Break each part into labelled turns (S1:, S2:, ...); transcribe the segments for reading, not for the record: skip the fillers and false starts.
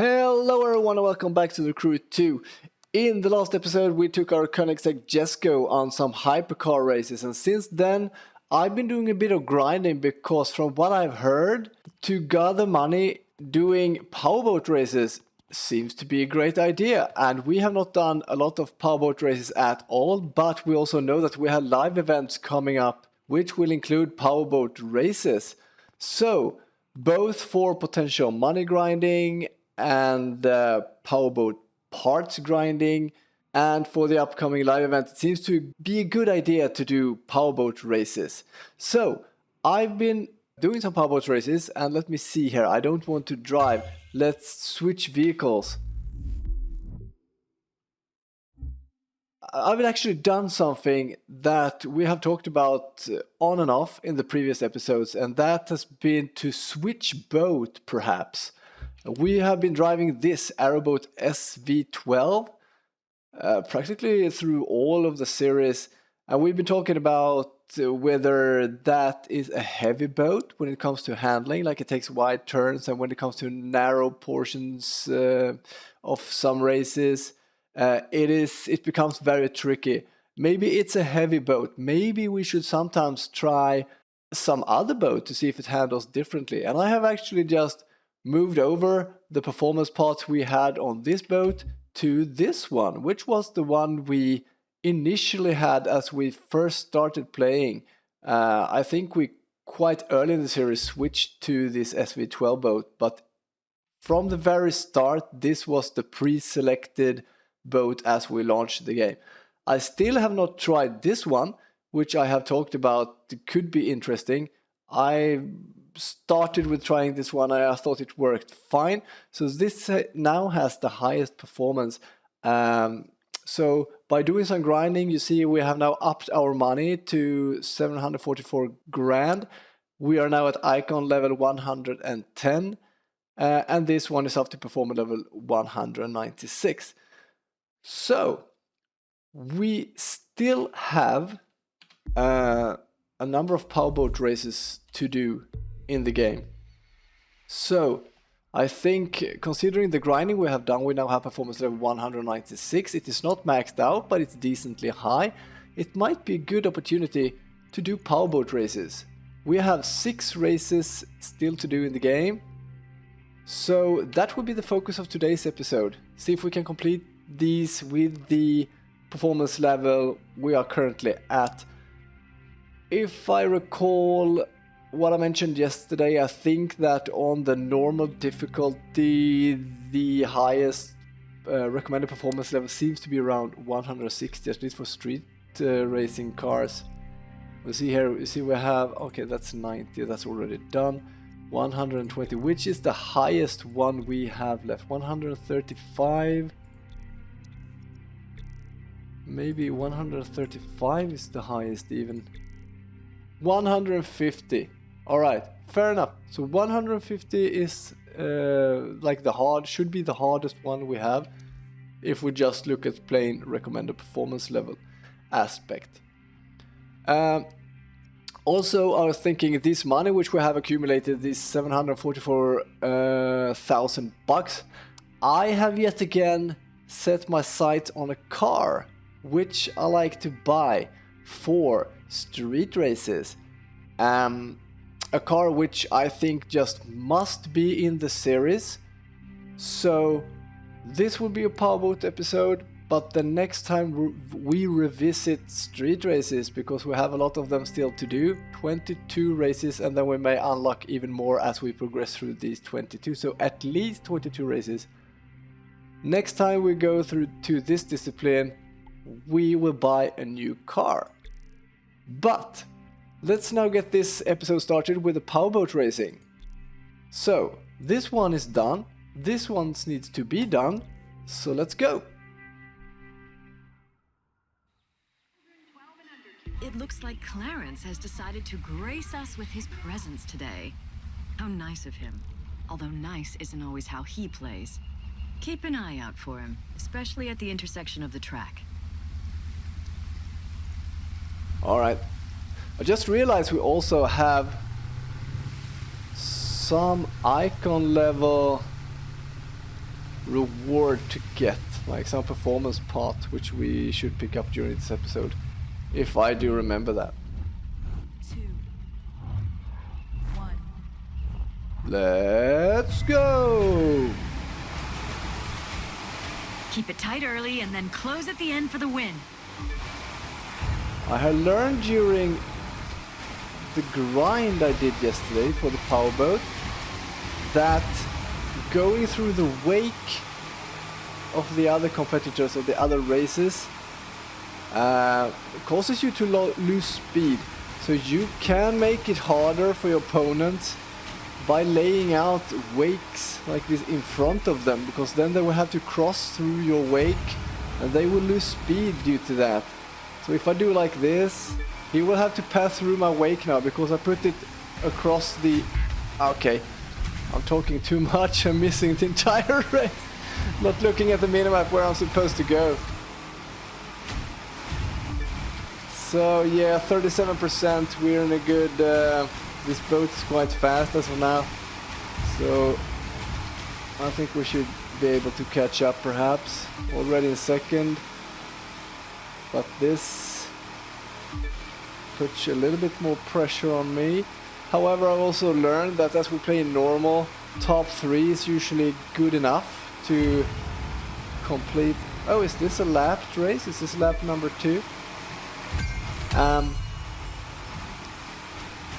S1: Hello everyone and welcome back to the Crew 2. In the last episode we took our Koenigsegg Jesko on some hypercar races, and since then I've been doing a bit of grinding because from what I've heard, to gather money doing powerboat races seems to be a great idea. And we have not done a lot of powerboat races at all, but we also know that we have live events coming up which will include powerboat races. So both for potential money grinding and powerboat parts grinding, and for the upcoming live event, it seems to be a good idea to do powerboat races. So I've been doing some powerboat races, and let me see here. I don't want to drive. Let's switch vehicles. I've actually done something that we have talked about on and off in the previous episodes, and that has been to switch boat perhaps. We have been driving this Aeroboat SV12 practically through all of the series, and we've been talking about whether that is a heavy boat when it comes to handling, like it takes wide turns, and when it comes to narrow portions of some races, it becomes very tricky. Maybe it's a heavy boat. Maybe we should sometimes try some other boat to see if it handles differently. And I have actually just moved over the performance parts we had on this boat to this one, which was the one we initially had as we first started playing. I think we quite early in the series switched to this SV12 boat, but from the very start this was the pre-selected boat as we launched the game. I still have not tried this one, which I have talked about. It could be interesting. I started with trying this one. I thought it worked fine. So this now has the highest performance. So by doing some grinding, you see we have now upped our money to 744 grand. We are now at icon level 110. And this one is up to performance level 196. So we still have a number of powerboat races to do in the game. So I think, considering the grinding we have done, we now have performance level 196. It is not maxed out, but it's decently high. It might be a good opportunity to do powerboat races. We have 6 races still to do in the game. So that will be the focus of today's episode. See if we can complete these with the performance level we are currently at. If I recall what I mentioned yesterday, I think that on the normal difficulty, the highest recommended performance level seems to be around 160, at least for street racing cars. We'll see here, you see we have, okay, that's 90, that's already done. 120, which is the highest one we have left. 135, maybe 135 is the highest even. 150. Alright, fair enough. So 150 is like should be the hardest one we have if we just look at plain recommended performance level aspect. Also, I was thinking this money which we have accumulated, this 744,000 bucks, I have yet again set my sight on a car which I like to buy for street races. A car which I think just must be in the series. So this will be a powerboat episode, but the next time we revisit street races, because we have a lot of them still to do, 22 races, and then we may unlock even more as we progress through these 22, so at least 22 races. Next time we go through to this discipline, we will buy a new car. But let's now get this episode started with the powerboat racing. So this one is done, this one needs to be done, so let's go.
S2: It looks like Clarence has decided to grace us with his presence today. How nice of him. Although nice isn't always how he plays. Keep an eye out for him, especially at the intersection of the track.
S1: Alright. I just realized we also have some icon level reward to get, like some performance pot, which we should pick up during this episode, if I do remember that.
S2: 2, 1.
S1: Let's go!
S2: Keep it tight early and then close at the end for the win.
S1: I have learned during the grind I did yesterday for the powerboat that going through the wake of the other competitors of the other races causes you to lose speed. So you can make it harder for your opponent by laying out wakes like this in front of them, because then they will have to cross through your wake and they will lose speed due to that. So if I do like this, he will have to pass through my wake now because I put it across the... Okay, I'm talking too much, I'm missing the entire race. Not looking at the minimap where I'm supposed to go. So yeah, 37%, we're in a good... this boat is quite fast as of now. So I think we should be able to catch up perhaps. Already in second. But this puts a little bit more pressure on me. However, I've also learned that as we play in normal, top 3 is usually good enough to complete... Oh, is this a lapped race? Is this lap number 2?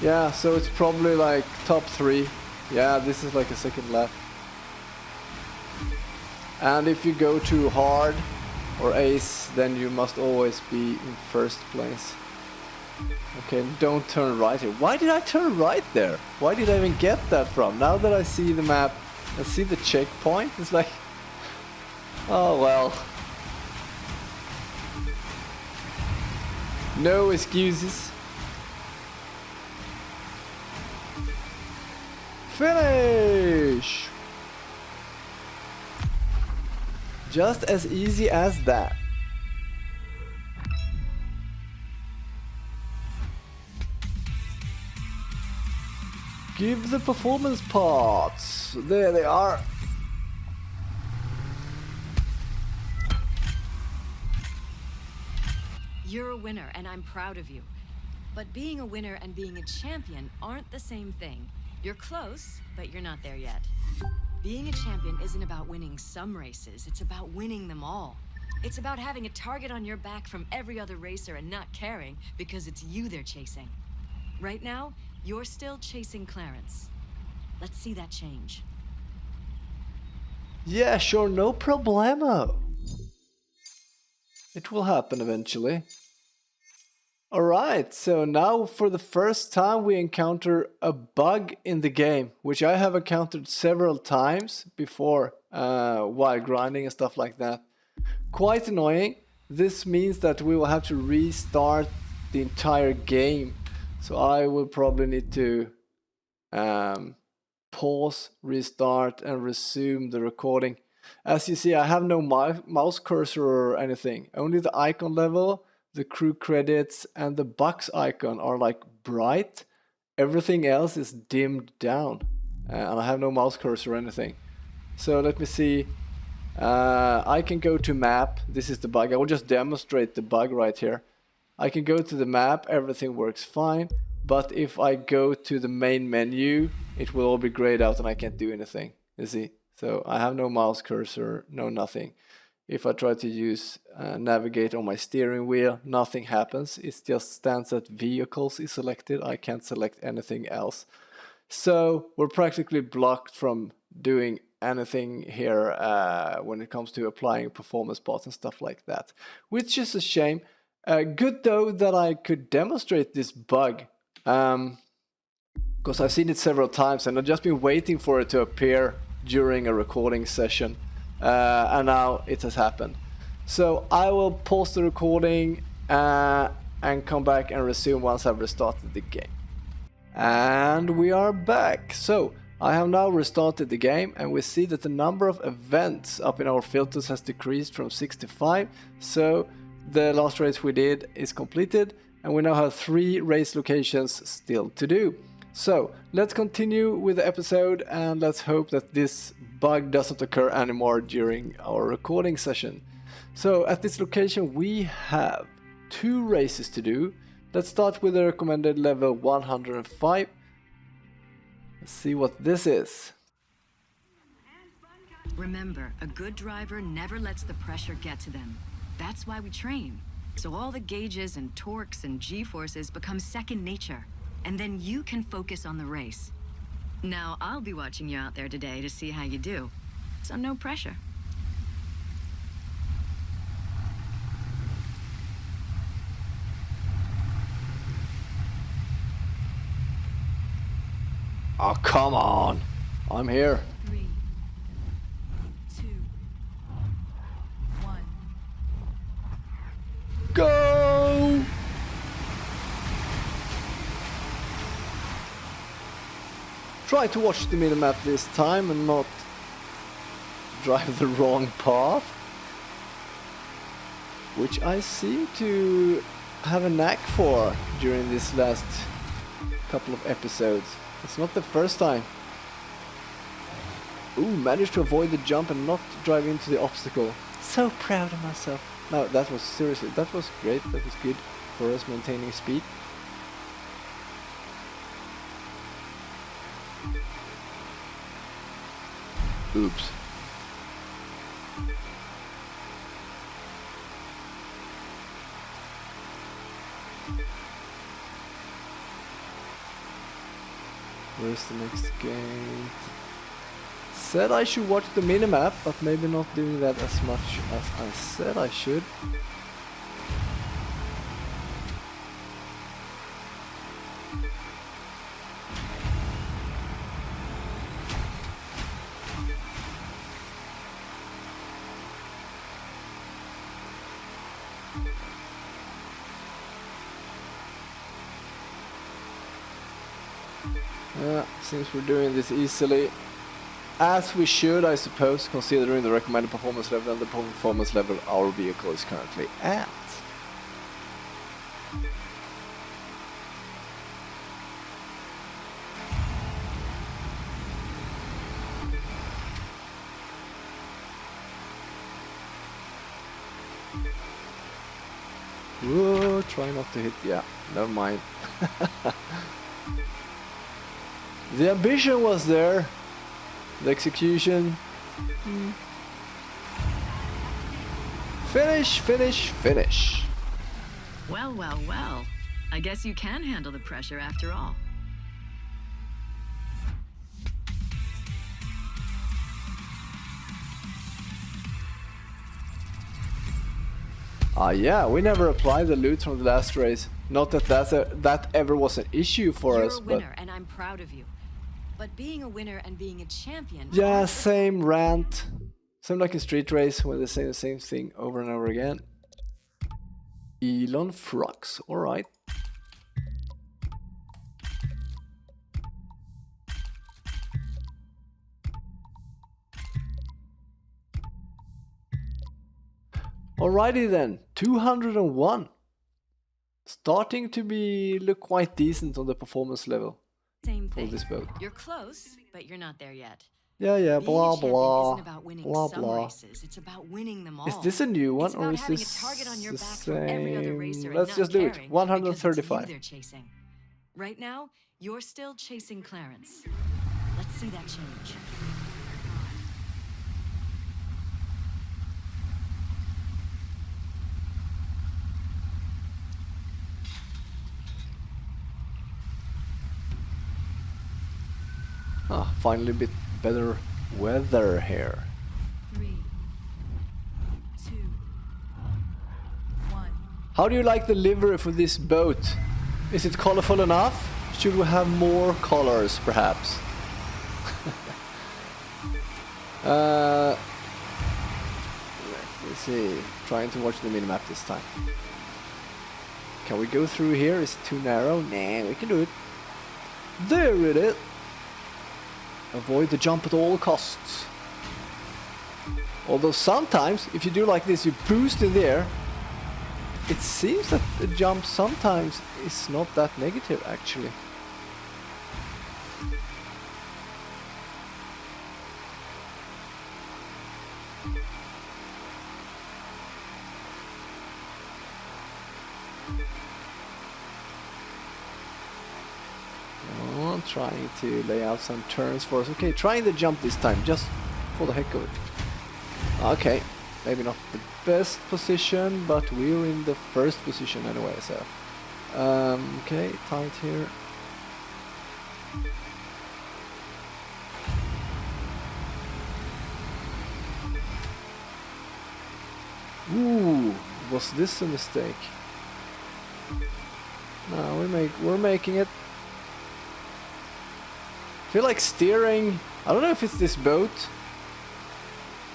S1: Yeah, so it's probably like top 3. Yeah, this is like a second lap. And if you go too hard or ace, then you must always be in first place. Okay, don't turn right here. Why did I turn right there? Why did I even get that from? Now that I see the map and see the checkpoint, it's like... Oh well. No excuses. Finish! Just as easy as that. Give the performance parts. There they are.
S2: You're a winner and I'm proud of you. But being a winner and being a champion aren't the same thing. You're close, but you're not there yet. Being a champion isn't about winning some races, it's about winning them all. It's about having a target on your back from every other racer and not caring because it's you they're chasing. Right now, you're still chasing Clarence. Let's see that change.
S1: Yeah, sure, no problemo. It will happen eventually. Alright, so now for the first time we encounter a bug in the game, which I have encountered several times before while grinding and stuff like that. Quite annoying. This means that we will have to restart the entire game. So I will probably need to pause, restart and resume the recording. As you see, I have no mouse cursor or anything, only the icon level. The crew credits and the box icon are like bright. Everything else is dimmed down. And I have no mouse cursor or anything. So let me see. I can go to map. This is the bug. I will just demonstrate the bug right here. I can go to the map. Everything works fine. But if I go to the main menu, it will all be grayed out and I can't do anything. You see? So I have no mouse cursor, no nothing. If I try to use navigate on my steering wheel, nothing happens. It just stands that vehicles is selected. I can't select anything else. So we're practically blocked from doing anything here when it comes to applying performance parts and stuff like that. Which is a shame. Good though that I could demonstrate this bug. Because I've seen it several times and I've just been waiting for it to appear during a recording session. And now it has happened. So I will pause the recording and come back and resume once I've restarted the game. And we are back. So I have now restarted the game and we see that the number of events up in our filters has decreased from 65. So the last race we did is completed and we now have 3 race locations still to do. So let's continue with the episode, and let's hope that this bug doesn't occur anymore during our recording session. So at this location we have 2 races to do. Let's start with the recommended level 105. Let's see what this is.
S2: Remember, a good driver never lets the pressure get to them. That's why we train. So all the gauges and torques and G-forces become second nature. And then you can focus on the race. Now, I'll be watching you out there today to see how you do. So no pressure.
S1: Oh, come on. I'm here.
S2: 3, 2, 1.
S1: Go! Try to watch the minimap this time and not drive the wrong path, which I seem to have a knack for during this last couple of episodes. It's not the first time. Ooh, managed to avoid the jump and not drive into the obstacle. So proud of myself. No, that was seriously, that was great. That was good for us maintaining speed. Oops. Where's the next gate? Said I should watch the minimap, but maybe not doing that as much as I said I should. Since we're doing this easily, as we should, I suppose, considering the recommended performance level and the performance level our vehicle is currently at. Whoa, try not to hit, yeah, never mind. The ambition was there, the execution. Finish, finish, finish.
S2: Well, well, well. I guess you can handle the pressure after all.
S1: Yeah, we never applied the loot from the last race. Not that that ever was an issue for us,
S2: but... You're a winner, and I'm proud of you. But being a winner and being a champion...
S1: Yeah, same rant. Same like a street race where they say the same thing over and over again. Elon Frux, alright. Alrighty then, 201. Starting to look quite decent on the performance level.
S2: Same
S1: for
S2: thing.
S1: This boat.
S2: You're close, but you're not there yet.
S1: Yeah, blah blah.
S2: Isn't about winning
S1: blah
S2: some
S1: blah.
S2: Races. It's about winning them all.
S1: Is this a new one
S2: it's
S1: or is
S2: having
S1: this
S2: a target on your
S1: the
S2: back from every other racer
S1: same?
S2: and
S1: Let's
S2: not
S1: just do it.
S2: caring
S1: 135.
S2: because it's you they're chasing. Right now, you're still chasing Clarence. Let's see that change.
S1: Ah, finally a bit better weather here.
S2: 3, 2, 1.
S1: How do you like the livery for this boat? Is it colorful enough? Should we have more colors, perhaps? Let's see. Trying to watch the minimap this time. Can we go through here? Is it too narrow? Nah, we can do it. There it is. Avoid the jump at all costs. Although sometimes, if you do like this, you boost in the air. It seems that the jump sometimes is not that negative, actually. Oh, trying to lay out some turns for us. Okay, trying the jump this time, just for the heck of it. Okay, maybe not the best position, but we're in the first position anyway, so... okay, tight here. Ooh, was this a mistake? No, we're making it. Feel like steering. I don't know if it's this boat.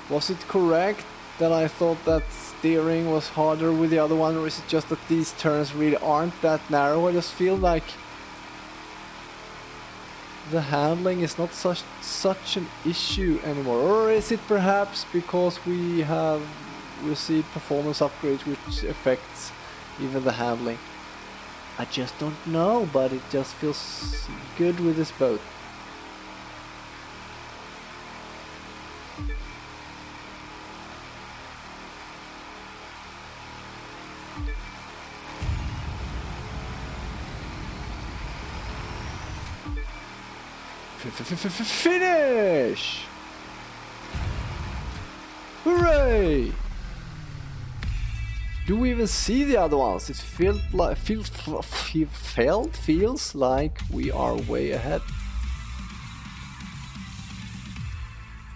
S1: Was it correct that I thought that steering was harder with the other one, or is it just that these turns really aren't that narrow? I just feel like the handling is not such an issue anymore. Or is it perhaps because we have received performance upgrades which affects even the handling? I just don't know, but it just feels good with this boat. Finish! Hooray! Do we even see the other ones? It feels like we are way ahead.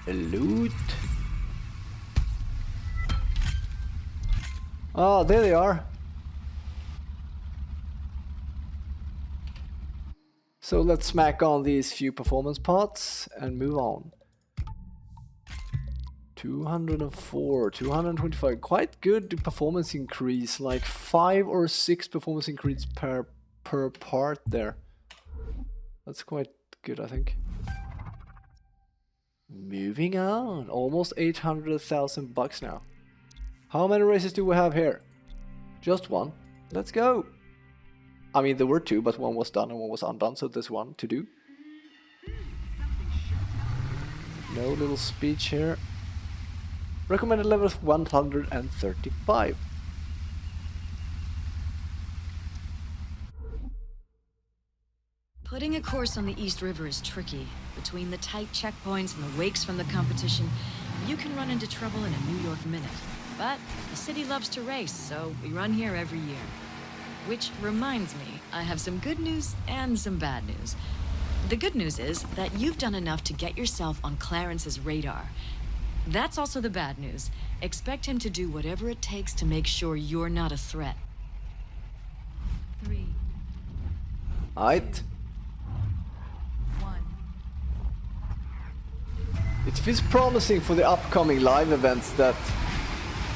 S1: Loot. Ah, there they are. So let's smack on these few performance pots and move on. 204, 225, quite good performance increase, like 5 or 6 performance increase per part there. That's quite good, I think. Moving on, almost 800,000 bucks now. How many races do we have here? Just one. Let's go. I mean, there were 2, but one was done and one was undone, so there's 1 to do. No little speech here. Recommended level of 135.
S2: Putting a course on the East River is tricky. Between the tight checkpoints and the wakes from the competition, you can run into trouble in a New York minute. But the city loves to race, so we run here every year. Which reminds me, I have some good news and some bad news. The good news is that you've done enough to get yourself on Clarence's radar. That's also the bad news. Expect him to do whatever it takes to make sure you're not a threat. 3.
S1: Aight.
S2: 1.
S1: It feels promising for the upcoming live events that...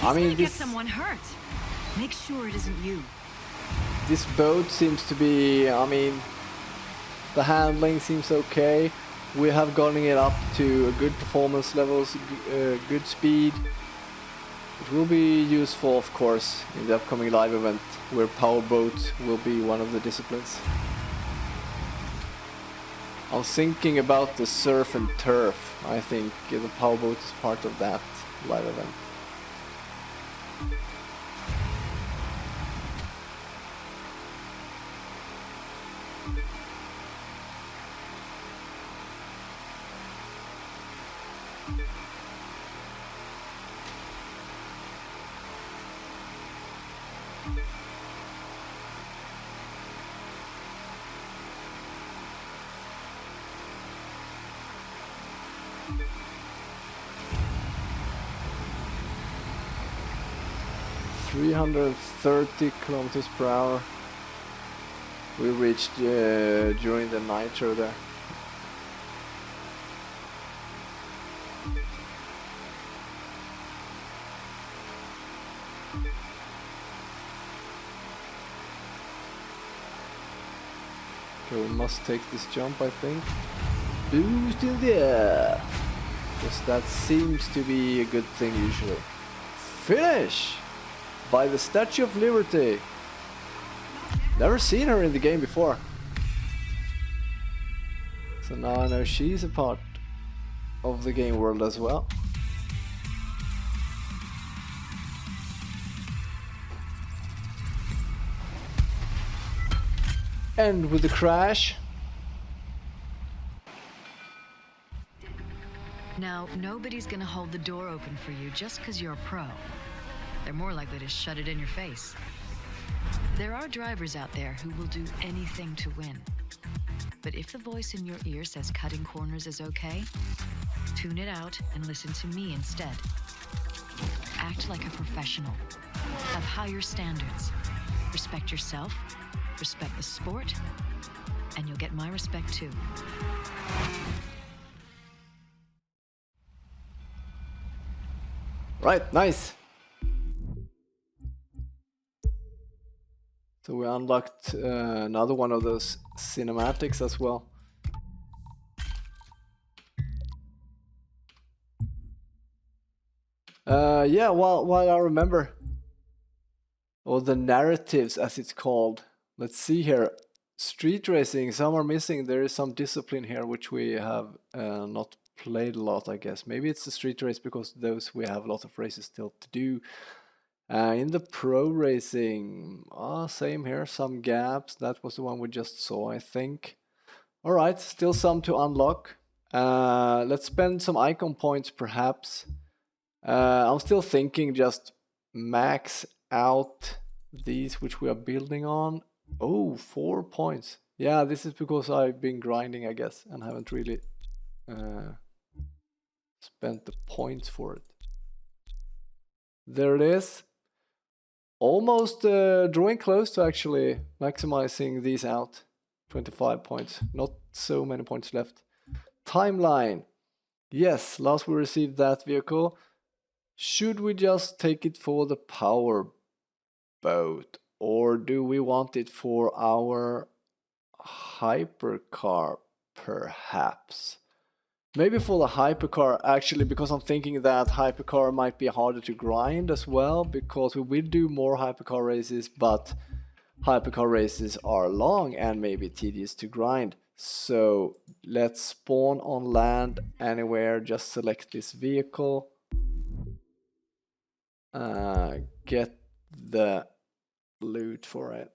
S1: I mean,
S2: get someone hurt. Make sure it isn't you.
S1: This boat seems to be, I mean, the handling seems okay. We have gotten it up to a good performance levels, good speed. It will be useful, of course, in the upcoming live event, where powerboat will be one of the disciplines. I was thinking about the surf and turf. I think the powerboat is part of that live event. .330 kilometers per hour. We reached during the nitro there. Okay, we must take this jump, I think. Boost in the air! Because that seems to be a good thing usually. Finish! By the Statue of Liberty. Never seen her in the game before. So now I know she's a part of the game world as well. end with the crash.
S2: Now, nobody's gonna hold the door open for you just because you're a pro. They're more likely to shut it in your face. There are drivers out there who will do anything to win. But if the voice in your ear says cutting corners is okay, tune it out and listen to me instead. Act like a professional. Have higher standards. Respect yourself, respect the sport, and you'll get my respect too.
S1: Right, nice. So we unlocked another one of those cinematics as well. Yeah, while I remember, or the narratives as it's called. Let's see here. Street racing, some are missing. There is some discipline here which we have not played a lot, I guess. Maybe it's the street race because those we have a lot of races still to do. In the pro racing, same here, some gaps. That was the one we just saw, I think. Alright, still some to unlock. Let's spend some icon points perhaps. I'm still thinking just max out these which we are building on. Oh, 4 points. Yeah, this is because I've been grinding, I guess, and haven't really spent the points for it. There it is. Almost drawing close to actually maximizing these out. 25 points. Not so many points left. Timeline. Yes, last we received that vehicle. Should we just take it for the power boat? Or do we want it for our hypercar, perhaps? Maybe for the hypercar, actually, because I'm thinking that hypercar might be harder to grind as well, because we will do more hypercar races, but hypercar races are long and maybe tedious to grind. So let's spawn on land anywhere, just select this vehicle, get the loot for it.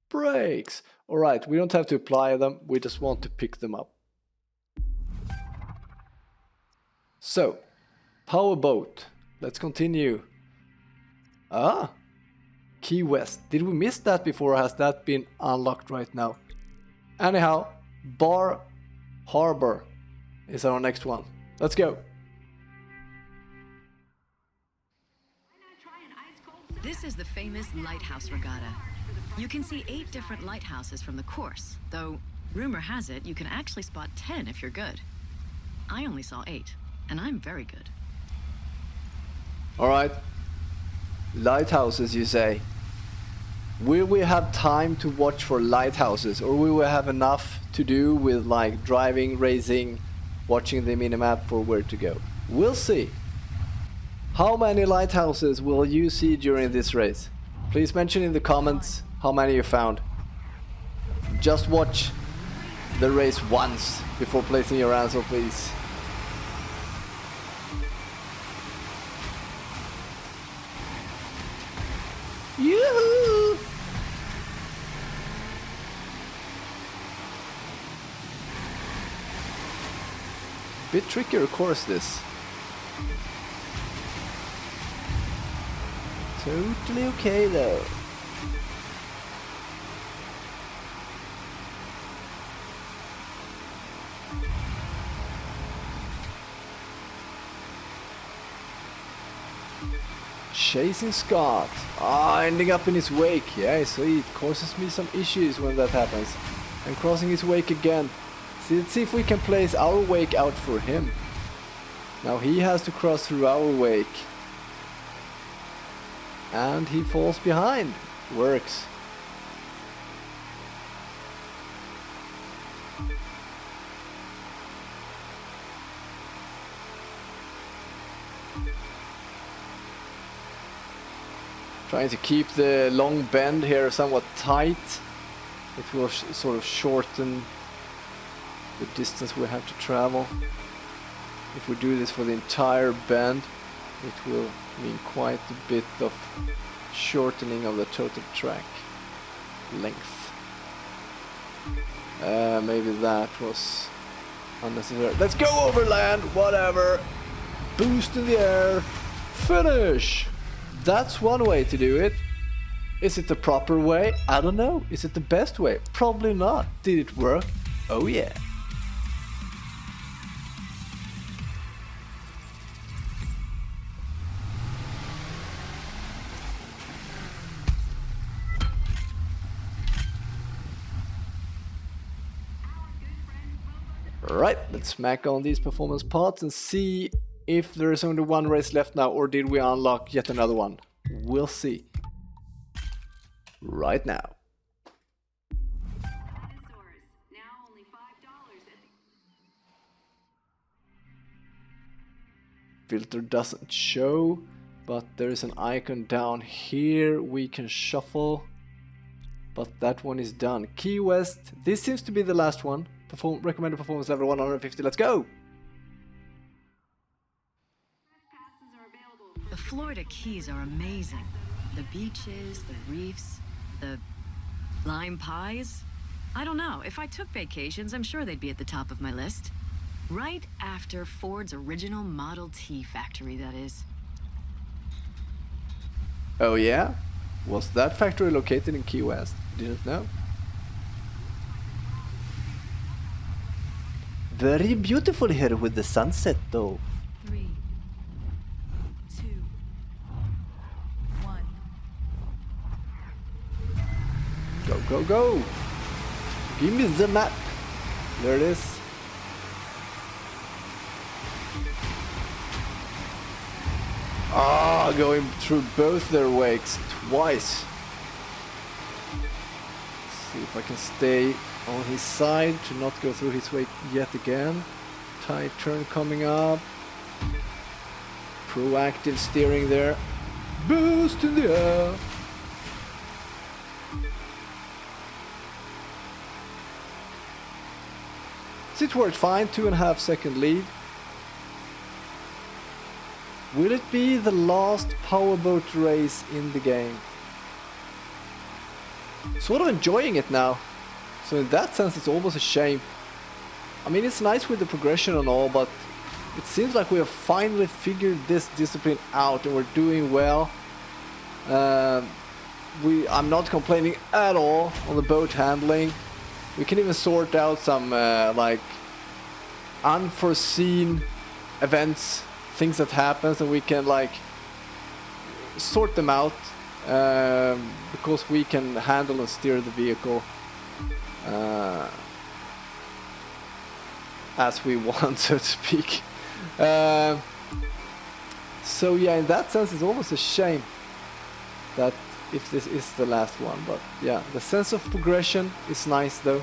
S1: Brakes! Alright, we don't have to apply them, we just want to pick them up. So, powerboat. Let's continue. Key West. Did we miss that before, or has that been unlocked right now? Anyhow, Bar Harbor is our next one. Let's go.
S2: This is the famous Lighthouse Regatta. You can see 8 different lighthouses from the course, though rumor has it you can actually spot 10 if you're good. I only saw 8, and I'm very good.
S1: Alright. Lighthouses, you say? Will we have time to watch for lighthouses, or will we have enough to do with like driving, racing, watching the minimap for where to go? We'll see. How many lighthouses will you see during this race? Please mention in the comments how many you found. Just watch the race once before placing your answer, please. Yoo-hoo! Bit trickier course this. Totally okay though. Chasing Scott. Ending up in his wake. Yeah, so it causes me some issues when that happens. And crossing his wake again. Let's see if we can place our wake out for him. Now he has to cross through our wake. And he falls behind. Works. Trying to keep the long bend here somewhat tight. It will sort of shorten the distance we have to travel. If we do this for the entire bend, it will mean quite a bit of shortening of the total track length. Maybe that was unnecessary. Let's go overland, whatever. Boost in the air. Finish. That's one way to do it. Is it the proper way? I don't know. Is it the best way? Probably not. Did it work? Oh yeah. Right, let's smack on these performance parts and see if there is only one race left now, or did we unlock yet another one? We'll see. Right now. Filter doesn't show, but there is an icon down here we can shuffle. But that one is done. Key West, this seems to be the last one. Recommended performance level 150, let's go!
S2: The Florida Keys are amazing. The beaches, the reefs, the lime pies. I don't know, if I took vacations, I'm sure they'd be at the top of my list. Right after Ford's original Model T factory, that is.
S1: Oh yeah? Was that factory located in Key West? Didn't know. Very beautiful here with the sunset though.
S2: 3, 2, 1.
S1: Go, go, go! Give me the map. There it is. Ah, going through both their wakes twice. Let's see if I can stay on his side to not go through his wake yet again. Tight turn coming up. Proactive steering there. Boost in the air. It worked fine, 2.5 second lead. Will it be the last powerboat race in the game? Sort of enjoying it now. So in that sense it's almost a shame. I mean, it's nice with the progression and all, but it seems like we have finally figured this discipline out and we're doing well. I'm not complaining at all on the boat handling. We can even sort out some like unforeseen events, things that happens, and we can like sort them out because we can handle and steer the vehicle as we want, so to speak. So yeah, in that sense it's almost a shame that if this is the last one, but yeah, the sense of progression is nice though.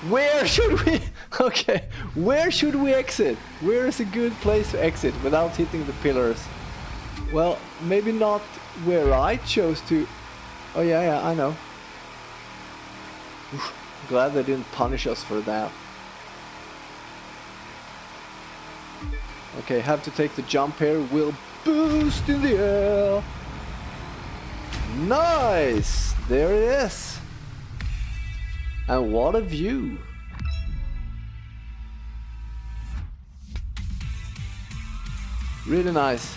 S1: Where should we okay, where should we exit? Where is a good place to exit without hitting the pillars? Well, maybe not where I chose to. Oh yeah, I know. Oof, glad they didn't punish us for that. Okay, have to take the jump here. We'll boost in the air. Nice! There it is. And what a view. Really nice.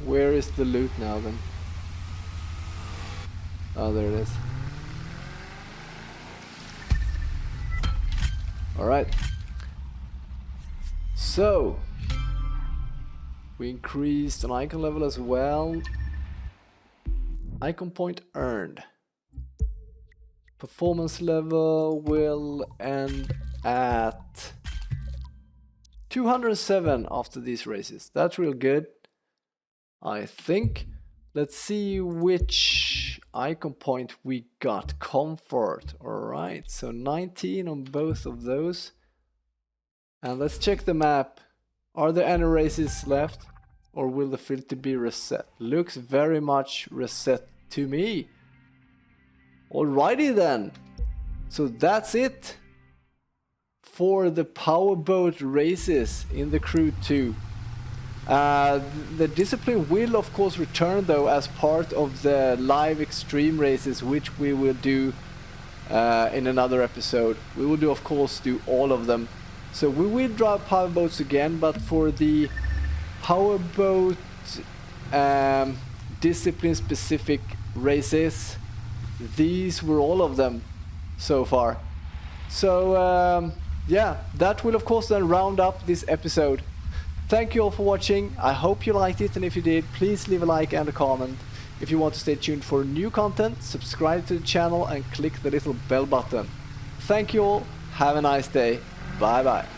S1: Where is the loot now then? Oh, there it is. Alright. So, we increased an icon level as well. Icon point earned. Performance level will end at 207 after these races. That's real good, I think. Let's see which icon point we got. Comfort. Alright, so 19 on both of those. And let's check the map. Are there any races left? Or will the filter be reset? Looks very much reset to me. Alrighty then. So that's it for the powerboat races in the Crew 2. The discipline will of course return though as part of the live extreme races, which we will do in another episode. We will do, of course, do all of them. So we will drive powerboats again, but for the powerboat discipline specific races, these were all of them so far. So yeah, that will of course then round up this episode. Thank you all for watching. I hope you liked it, and if you did, please leave a like and a comment. If you want to stay tuned for new content, subscribe to the channel and click the little bell button. Thank you all. Have a nice day. Bye bye.